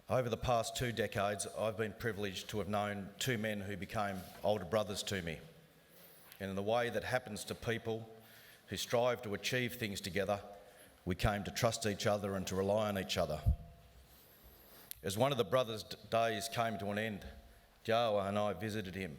Over the past 2 decades, I've been privileged to have known 2 men who became older brothers to me. And in the way that happens to people who strive to achieve things together, we came to trust each other and to rely on each other. As one of the brothers' days came to an end, Jawa and I visited him.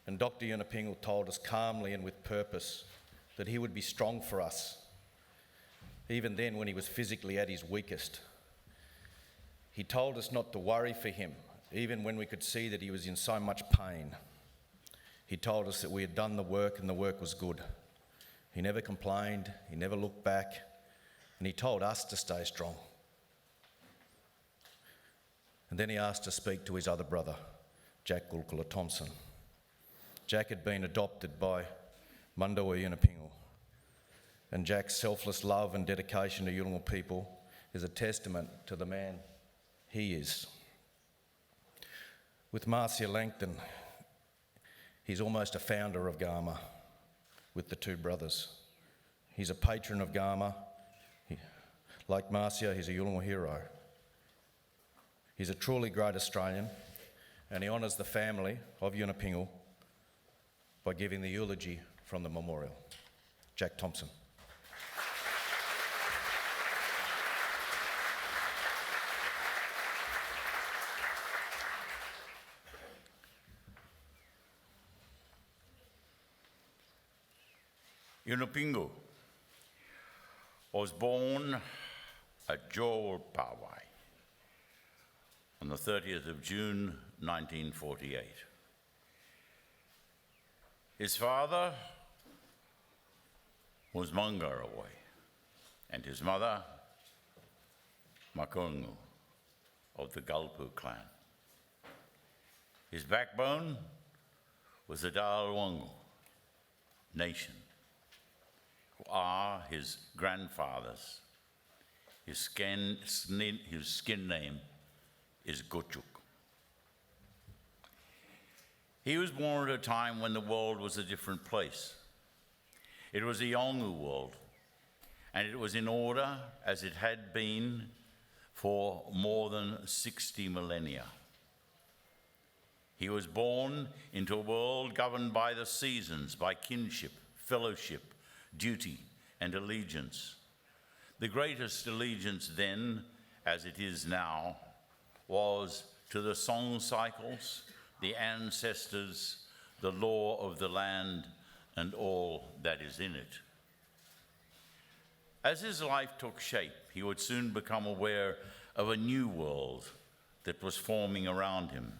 And Dr. Yunupingu told us calmly and with purpose that he would be strong for us, even then when he was physically at his weakest. He told us not to worry for him, even when we could see that he was in so much pain. He told us that we had done the work and the work was good. He never complained, he never looked back, and he told us to stay strong. And then he asked to speak to his other brother, Jack Gulkula Thompson. Jack had been adopted by Mundawa Yunupingu, and Jack's selfless love and dedication to Yolngu people is a testament to the man he is. With Marcia Langton, he's almost a founder of Garma with the 2 brothers. He's a patron of Garma. Like Marcia, he's a Yolngu hero. He's a truly great Australian, and he honours the family of Yunupingu by giving the eulogy from the Memorial. Jack Thompson. Yunupingu was born at Joel Pawai on the 30th of June 1948. His father was Mangarawai and his mother Makungu of the Gulkula clan. His backbone was the Dalwangu nation, who are his grandfathers. His skin name is Gochuk. He was born at a time when the world was a different place. It was a Yolngu world, and it was in order as it had been for more than 60 millennia. He was born into a world governed by the seasons, by kinship, fellowship, duty, and allegiance. The greatest allegiance then, as it is now, was to the song cycles, the ancestors, the law of the land, and all that is in it. As his life took shape, he would soon become aware of a new world that was forming around him.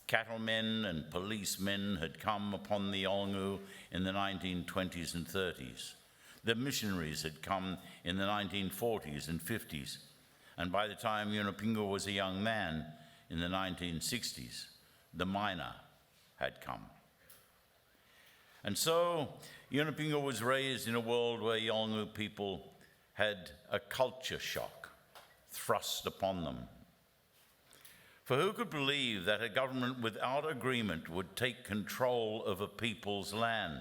Cattlemen and policemen had come upon the Yolngu in the 1920s and 30s. The missionaries had come in the 1940s and 50s. And by the time Yunupingu was a young man in the 1960s, the miner had come. And so Yunupingu was raised in a world where Yolngu people had a culture shock thrust upon them. For who could believe that a government without agreement would take control of a people's land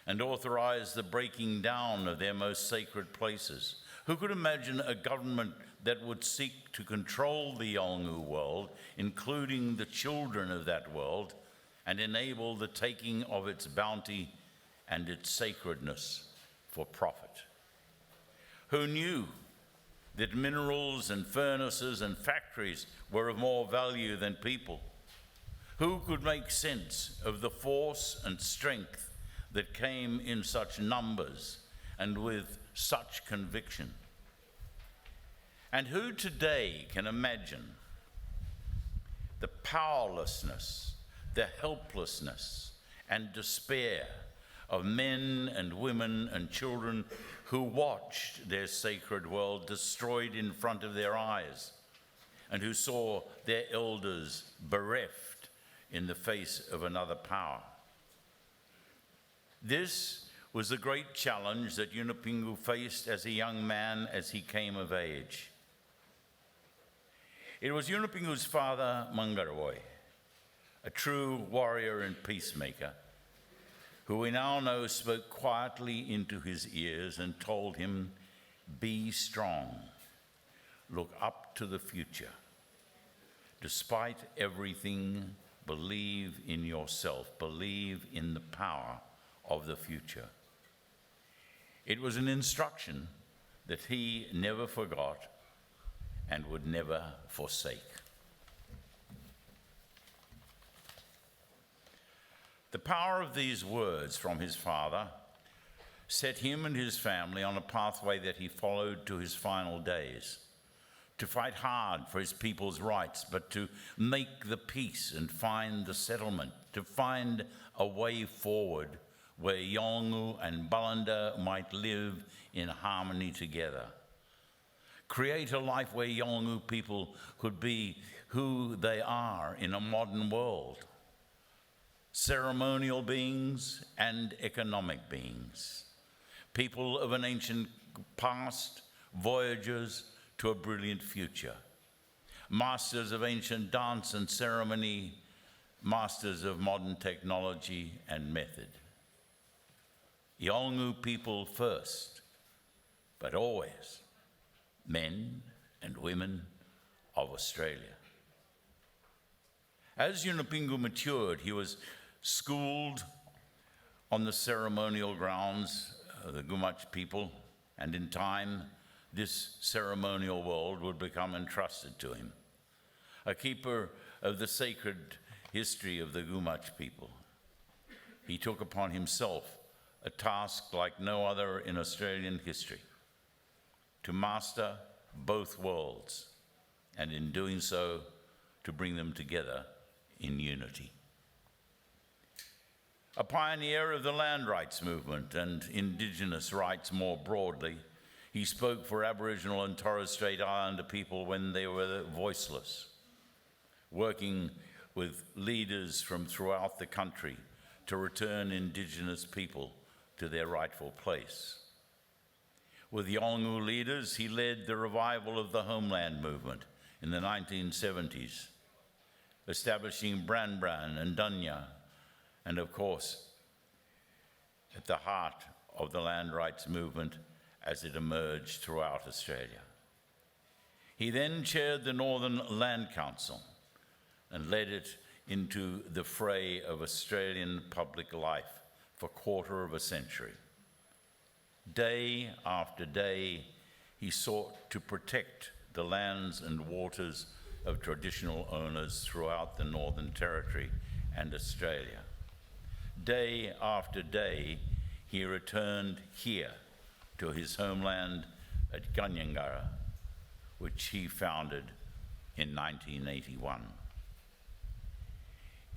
and authorize the breaking down of their most sacred places? Who could imagine a government that would seek to control the Yolngu world, including the children of that world, and enable the taking of its bounty and its sacredness for profit? Who knew that minerals and furnaces and factories were of more value than people? Who could make sense of the force and strength that came in such numbers and with such conviction? And who today can imagine the powerlessness, the helplessness, and despair of men and women and children who watched their sacred world destroyed in front of their eyes, and who saw their elders bereft in the face of another power? This was the great challenge that Yunupingu faced as a young man as he came of age. It was Yunupingu's father, Mangarawai, a true warrior and peacemaker, who we now know spoke quietly into his ears and told him, "Be strong, look up to the future. Despite everything, believe in yourself, believe in the power of the future. It was an instruction that he never forgot and would never forsake. The power of these words from his father set him and his family on a pathway that he followed to his final days, to fight hard for his people's rights, but to make the peace and find the settlement, to find a way forward where Yolngu and Balanda might live in harmony together. Create a life where Yolngu people could be who they are in a modern world. Ceremonial beings and economic beings. People of an ancient past, voyagers to a brilliant future. Masters of ancient dance and ceremony, masters of modern technology and method. Yolngu people first, but always men and women of Australia. As Yunupingu matured, he was schooled on the ceremonial grounds of the Gumatj people, and in time, this ceremonial world would become entrusted to him, a keeper of the sacred history of the Gumatj people. He took upon himself a task like no other in Australian history, to master both worlds, and in doing so, to bring them together in unity. A pioneer of the land rights movement and Indigenous rights more broadly, he spoke for Aboriginal and Torres Strait Islander people when they were voiceless, working with leaders from throughout the country to return Indigenous people to their rightful place. With Yolngu leaders, he led the revival of the homeland movement in the 1970s, establishing Bran Bran and Dunya, and of course, at the heart of the land rights movement as it emerged throughout Australia. He then chaired the Northern Land Council and led it into the fray of Australian public life for a quarter of a century. Day after day, he sought to protect the lands and waters of traditional owners throughout the Northern Territory and Australia. Day after day, he returned here to his homeland at Ganyangara, which he founded in 1981.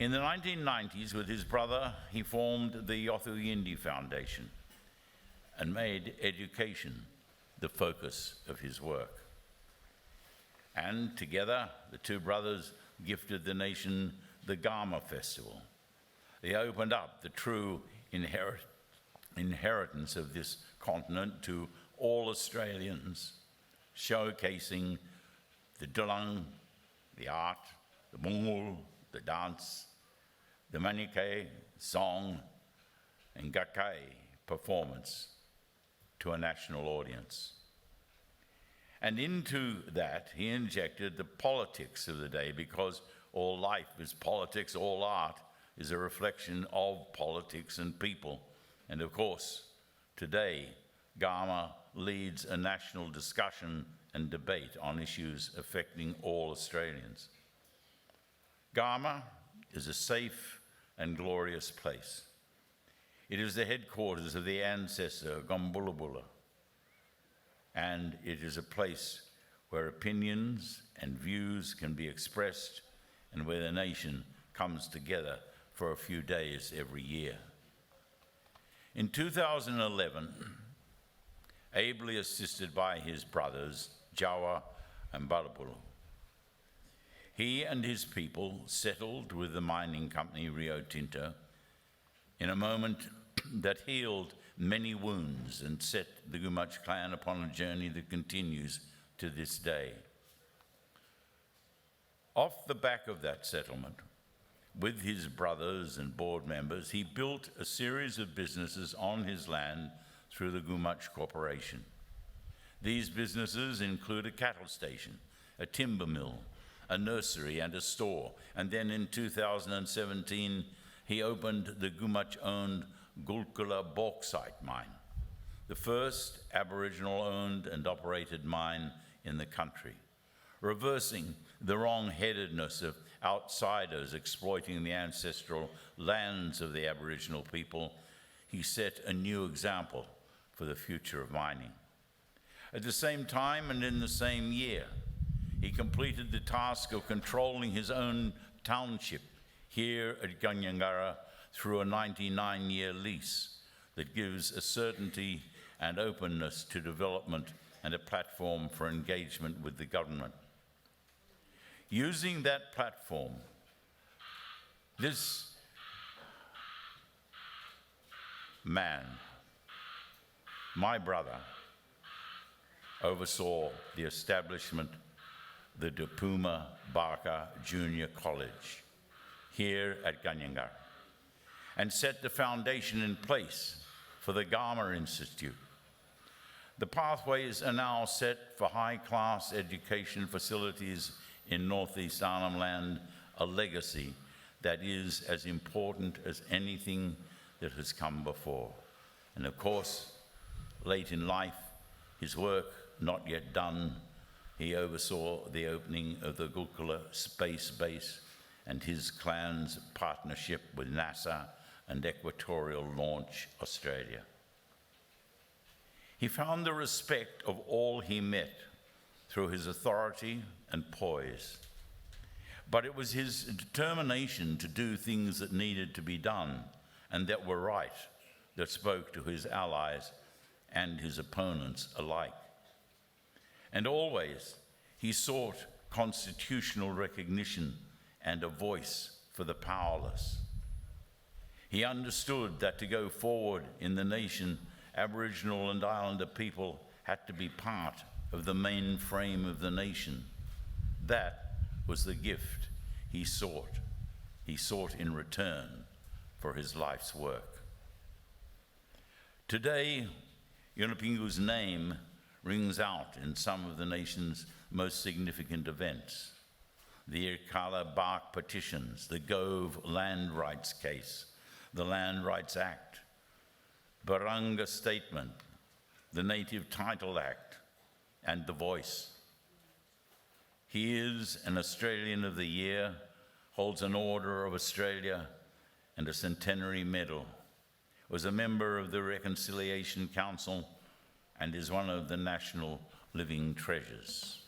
In the 1990s, with his brother, he formed the Yothu Yindi Foundation and made education the focus of his work. And together, the two brothers gifted the nation the Garma festival. They opened up the true inheritance of this continent to all Australians, showcasing the dulang, the art, the mungul, the dance, the manike, song, and gakai performance to a national audience. And into that, he injected the politics of the day, because all life is politics, all art is a reflection of politics and people. And of course, today, Garma leads a national discussion and debate on issues affecting all Australians. Garma is a safe and glorious place. It is the headquarters of the ancestor Gumbulabula, and it is a place where opinions and views can be expressed and where the nation comes together for a few days every year. In 2011, ably assisted by his brothers, Jawa and Balabulu, he and his people settled with the mining company Rio Tinto in a moment that healed many wounds and set the Gumatj clan upon a journey that continues to this day. Off the back of that settlement, with his brothers and board members, he built a series of businesses on his land through the Gumatj Corporation. These businesses include a cattle station a timber mill, a nursery and a store. And then in 2017, he opened the Gumatj-owned Gulkula bauxite mine, the first Aboriginal-owned and operated mine in the country. Reversing the wrong-headedness of outsiders exploiting the ancestral lands of the Aboriginal people, he set a new example for the future of mining. At the same time and in the same year, he completed the task of controlling his own township here at Ganyangara through a 99-year lease that gives a certainty and openness to development and a platform for engagement with the government. Using that platform, this man, my brother, oversaw the establishment of the Dupuma Barker Junior College here at Ganyangara and set the foundation in place for the Garma Institute. The pathways are now set for high-class education facilities in Northeast Arnhem Land, a legacy that is as important as anything that has come before. And of course, late in life, his work not yet done, he oversaw the opening of the Gulkula Space Base and his clan's partnership with NASA and Equatorial Launch Australia. He found the respect of all he met through his authority and poise. But it was his determination to do things that needed to be done and that were right that spoke to his allies and his opponents alike. And always he sought constitutional recognition and a voice for the powerless. He understood that to go forward in the nation, Aboriginal and Islander people had to be part of the main frame of the nation. That was the gift he sought. He sought in return for his life's work. Today, Yunupingu's name rings out in some of the nation's most significant events. The Irkala Bark petitions, the Gove land rights case, the Land Rights Act, Baranga Statement, the Native Title Act, and The Voice. He is an Australian of the Year, holds an Order of Australia and a Centenary Medal, was a member of the Reconciliation Council, and is one of the national living treasures.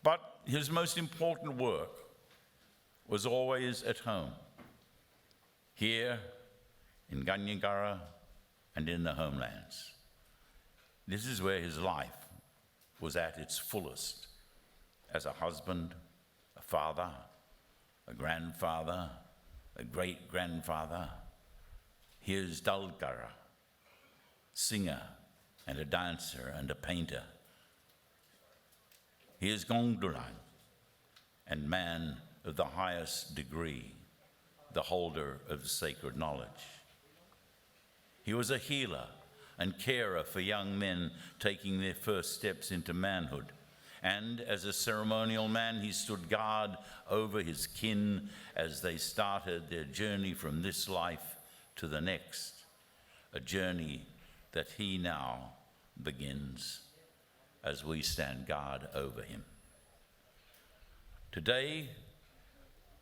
But his most important work was always at home, here in Ganyangara and in the homelands. This is where his life was at its fullest, as a husband, a father, a grandfather, a great-grandfather. Here's Dalgara, singer and a dancer and a painter. Here's Gongdulang, and man of the highest degree, the holder of sacred knowledge. He was a healer and carer for young men taking their first steps into manhood. And as a ceremonial man, he stood guard over his kin as they started their journey from this life to the next, a journey that he now begins as we stand guard over him. Today,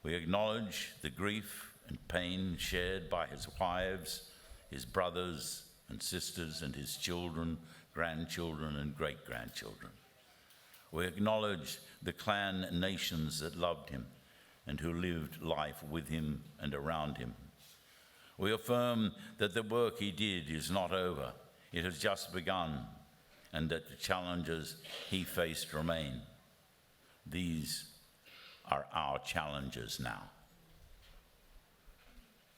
we acknowledge the grief and pain shared by his wives, his brothers and sisters, and his children, grandchildren, and great-grandchildren. We acknowledge the clan nations that loved him and who lived life with him and around him. We affirm that the work he did is not over. It has just begun, and that the challenges he faced remain. These are our challenges now.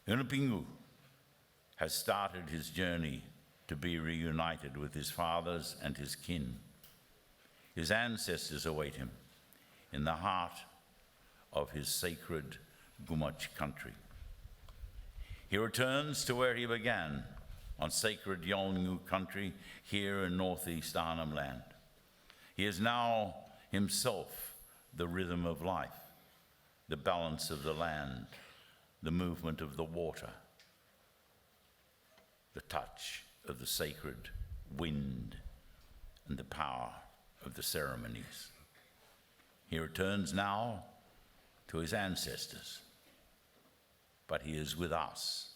Yunupingu has started his journey to be reunited with his fathers and his kin. His ancestors await him in the heart of his sacred Gumatj country. He returns to where he began, on sacred Yolngu country here in northeast Arnhem Land. He is now himself the rhythm of life, the balance of the land, the movement of the water, the touch of the sacred wind, and the power of the ceremonies. He returns now to his ancestors, but he is with us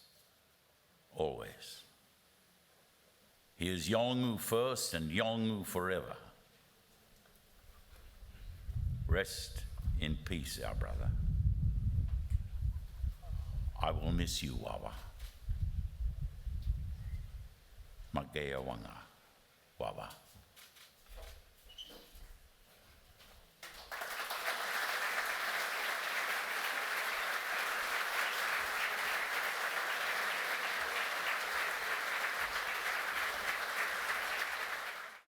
always. He is Yolngu first and Yolngu forever. Rest in peace, our brother. I will miss you, Wawa. Magea wanga, Wawa.